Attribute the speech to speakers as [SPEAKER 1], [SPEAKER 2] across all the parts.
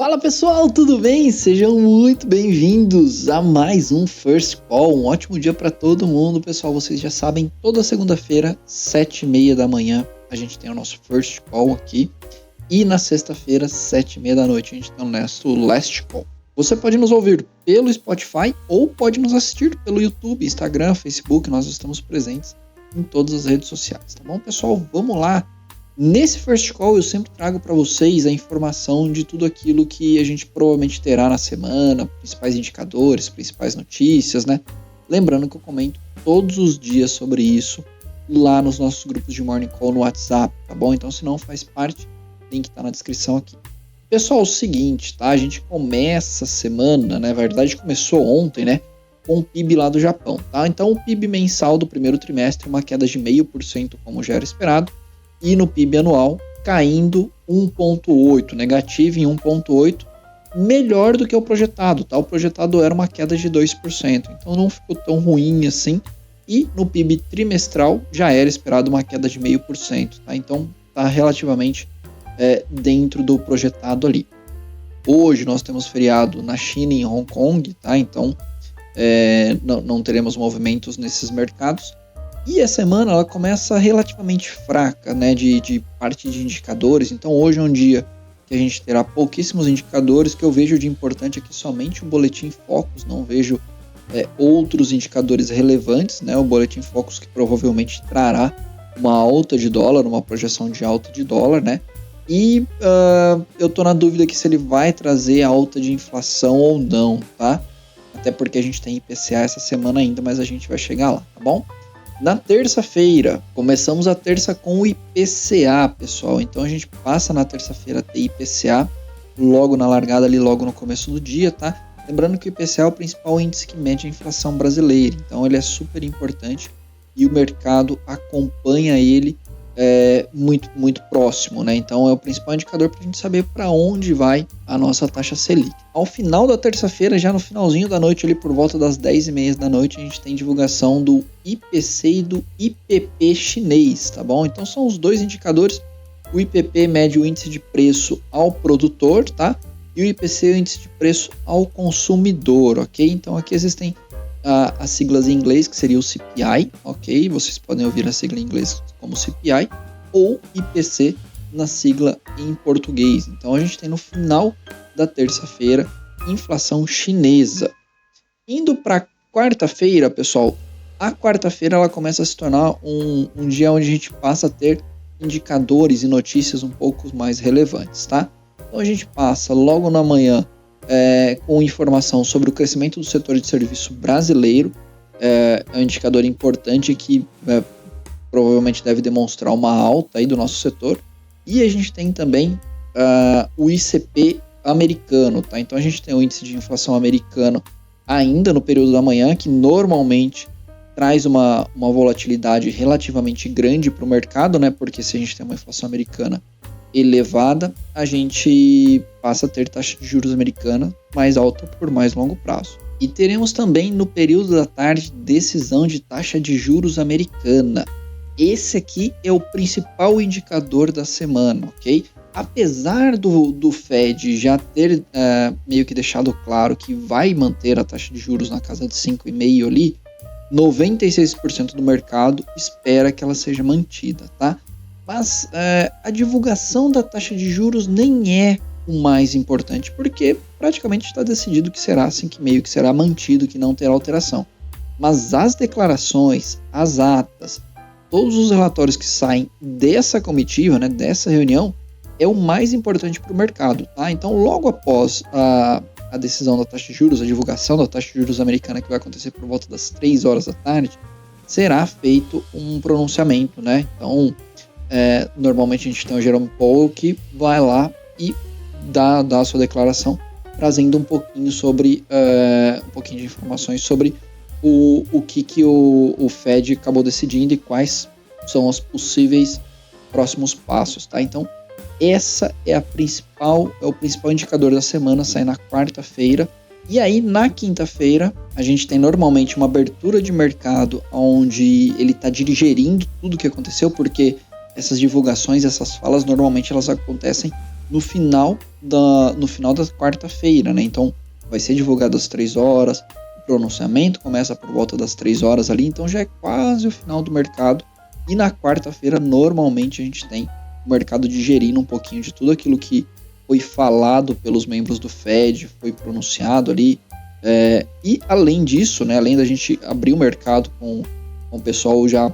[SPEAKER 1] Fala pessoal, tudo bem? Sejam muito bem-vindos a mais um First Call. Um ótimo dia para todo mundo, pessoal. Vocês já sabem, toda segunda-feira, 7h30 da manhã, a gente tem o nosso First Call aqui. E na sexta-feira, 7h30 da noite, a gente tem o nosso Last Call. Você pode nos ouvir pelo Spotify ou pode nos assistir pelo YouTube, Instagram, Facebook. Nós estamos presentes em todas as redes sociais, tá bom, pessoal? Vamos lá. Nesse First Call eu sempre trago para vocês a informação de tudo aquilo que a gente provavelmente terá na semana, principais indicadores, principais notícias, né? Lembrando que eu comento todos os dias sobre isso lá nos nossos grupos de Morning Call no WhatsApp, tá bom? Então se não faz parte, o link tá na descrição aqui. Pessoal, é o seguinte, tá? A gente começa a semana, na verdade começou ontem, né? Com o PIB lá do Japão, tá? Então o PIB mensal do primeiro trimestre, uma queda de 0,5%, como já era esperado. E no PIB anual, caindo 1,8%, negativo em 1,8%, melhor do que o projetado, tá? O projetado era uma queda de 2%, então não ficou tão ruim assim. E no PIB trimestral, já era esperado uma queda de 0,5%, tá? Então, tá relativamente dentro do projetado ali. Hoje nós temos feriado na China e em Hong Kong, tá? Então, não teremos movimentos nesses mercados. E a semana ela começa relativamente fraca, né, de parte de indicadores. Então hoje é um dia que a gente terá pouquíssimos indicadores. Que eu vejo de importante aqui somente o Boletim Focus, não vejo outros indicadores relevantes, né? O Boletim Focus que provavelmente trará uma alta de dólar, uma projeção de alta de dólar, né? E eu tô na dúvida aqui se ele vai trazer alta de inflação ou não, tá? Até porque a gente tem IPCA essa semana ainda, mas a gente vai chegar lá, tá bom? Na terça-feira, começamos a terça com o IPCA, pessoal. Então a gente passa na terça-feira a ter IPCA logo na largada ali, logo no começo do dia, tá? Lembrando que o IPCA é o principal índice que mede a inflação brasileira. Então ele é super importante e o mercado acompanha ele muito, muito próximo, né? Então é o principal indicador para a gente saber para onde vai a nossa taxa Selic. Ao final da terça-feira, já no finalzinho da noite, ali por volta das 10h30 da noite, a gente tem divulgação do IPC e do IPP chinês, tá bom? Então são os dois indicadores. O IPP mede o índice de preço ao produtor, tá? E o IPC é o índice de preço ao consumidor, ok? Então aqui existem as siglas em inglês, que seria o CPI, ok? Vocês podem ouvir a sigla em inglês como CPI, ou IPC na sigla em português. Então a gente tem no final da terça-feira inflação chinesa. Indo para quarta-feira, pessoal, a quarta-feira ela começa a se tornar um dia onde a gente passa a ter indicadores e notícias um pouco mais relevantes, tá? Então a gente passa logo na manhã com informação sobre o crescimento do setor de serviço brasileiro. É um indicador importante que provavelmente deve demonstrar uma alta aí do nosso setor. E a gente tem também o ICP americano, tá? Então a gente tem o índice de inflação americano ainda no período da manhã, que normalmente traz uma volatilidade relativamente grande para o mercado, né? Porque se a gente tem uma inflação americana elevada, a gente passa a ter taxa de juros americana mais alta por mais longo prazo. E teremos também no período da tarde decisão de taxa de juros americana. Esse aqui é o principal indicador da semana, ok? Apesar do Fed já ter meio que deixado claro que vai manter a taxa de juros na casa de 5,5 ali, 96% do mercado espera que ela seja mantida, tá? Mas a divulgação da taxa de juros nem é o mais importante, porque praticamente está decidido que será 5,5, que será mantido, que não terá alteração. Mas as declarações, as atas, todos os relatórios que saem dessa comitiva, né, dessa reunião, é o mais importante para o mercado, tá? Então, logo após a decisão da taxa de juros, a divulgação da taxa de juros americana, que vai acontecer por volta das 3 horas da tarde, será feito um pronunciamento, né? Então, normalmente a gente tem o Jerome Powell que vai lá e dá a sua declaração, trazendo um pouquinho sobre um pouquinho de informações sobre o que o Fed acabou decidindo e quais são os possíveis próximos passos, tá? Então essa é o principal indicador da semana, sai na quarta-feira. E aí na quinta-feira a gente tem normalmente uma abertura de mercado onde ele está digerindo tudo o que aconteceu, porque essas divulgações, essas falas, normalmente elas acontecem no final da quarta-feira, né? Então vai ser divulgado às 3 horas, o pronunciamento começa por volta das 3 horas ali, então já é quase o final do mercado. E na quarta-feira, normalmente, a gente tem o mercado digerindo um pouquinho de tudo aquilo que foi falado pelos membros do Fed, foi pronunciado ali. E além disso, né, além da gente abrir o mercado com o pessoal já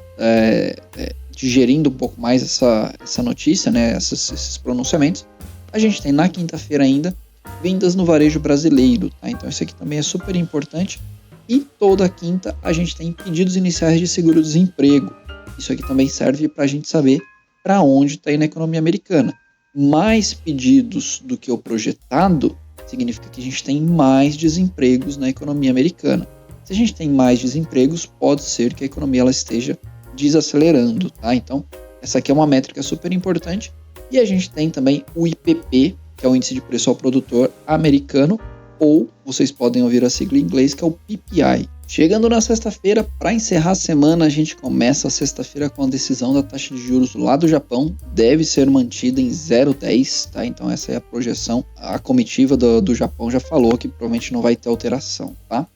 [SPEAKER 1] digerindo um pouco mais essa notícia, né, esses pronunciamentos, a gente tem na quinta-feira ainda vendas no varejo brasileiro, tá? Então isso aqui também é super importante. E toda quinta a gente tem pedidos iniciais de seguro-desemprego. Isso aqui também serve para a gente saber para onde está indo a economia americana. Mais pedidos do que o projetado significa que a gente tem mais desempregos na economia americana. Se a gente tem mais desempregos, pode ser que a economia ela esteja desacelerando, tá? Então, essa aqui é uma métrica super importante. E a gente tem também o IPP, que é o Índice de Preço ao Produtor americano, ou vocês podem ouvir a sigla em inglês, que é o PPI. Chegando na sexta-feira, para encerrar a semana, a gente começa a sexta-feira com a decisão da taxa de juros lá do Japão, deve ser mantida em 0,10, tá? Então essa é a projeção. A comitiva do Japão já falou que provavelmente não vai ter alteração, tá?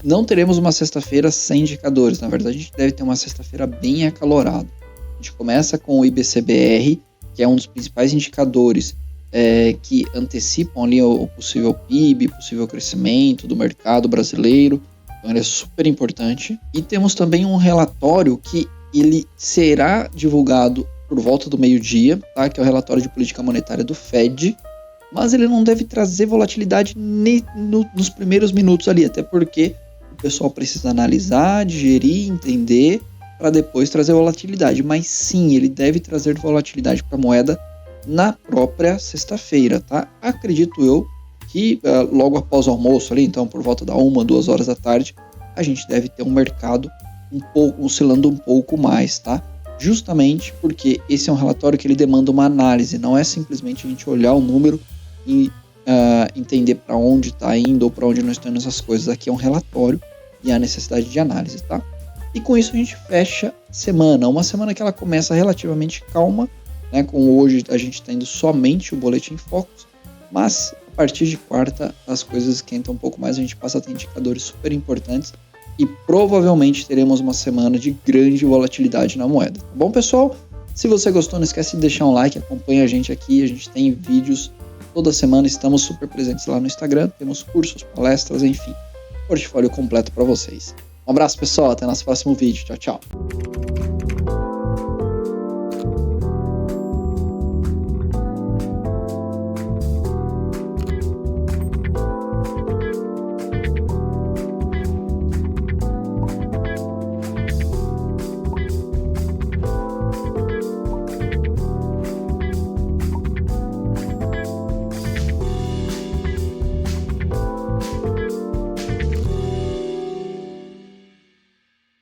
[SPEAKER 1] Não teremos uma sexta-feira sem indicadores, na verdade a gente deve ter uma sexta-feira bem acalorada. A gente começa com o IBCBR, que é um dos principais indicadores que antecipam ali o possível PIB, possível crescimento do mercado brasileiro, então ele é super importante. E temos também um relatório que ele será divulgado por volta do meio-dia, tá? Que é o relatório de política monetária do Fed, mas ele não deve trazer volatilidade nos primeiros minutos ali, até porque o pessoal precisa analisar, digerir, entender, para depois trazer volatilidade. Mas sim, ele deve trazer volatilidade para a moeda na própria sexta-feira, tá? Acredito eu que logo após o almoço ali, então por volta da 1, 2 horas da tarde, a gente deve ter um mercado oscilando um pouco mais, tá? Justamente porque esse é um relatório que ele demanda uma análise, não é simplesmente a gente olhar o número e entender para onde está indo ou para onde não estão indo essas coisas. Aqui é um relatório e há necessidade de análise, tá? E com isso a gente fecha a semana, uma semana que ela começa relativamente calma, né, com hoje a gente tendo somente o Boletim Focus, mas a partir de quarta as coisas esquentam um pouco mais, a gente passa a ter indicadores super importantes e provavelmente teremos uma semana de grande volatilidade na moeda. Tá bom, pessoal? Se você gostou, não esquece de deixar um like, acompanha a gente aqui, a gente tem vídeos toda semana, estamos super presentes lá no Instagram, temos cursos, palestras, enfim, portfólio completo para vocês. Um abraço, pessoal, até nosso próximo vídeo. Tchau, tchau.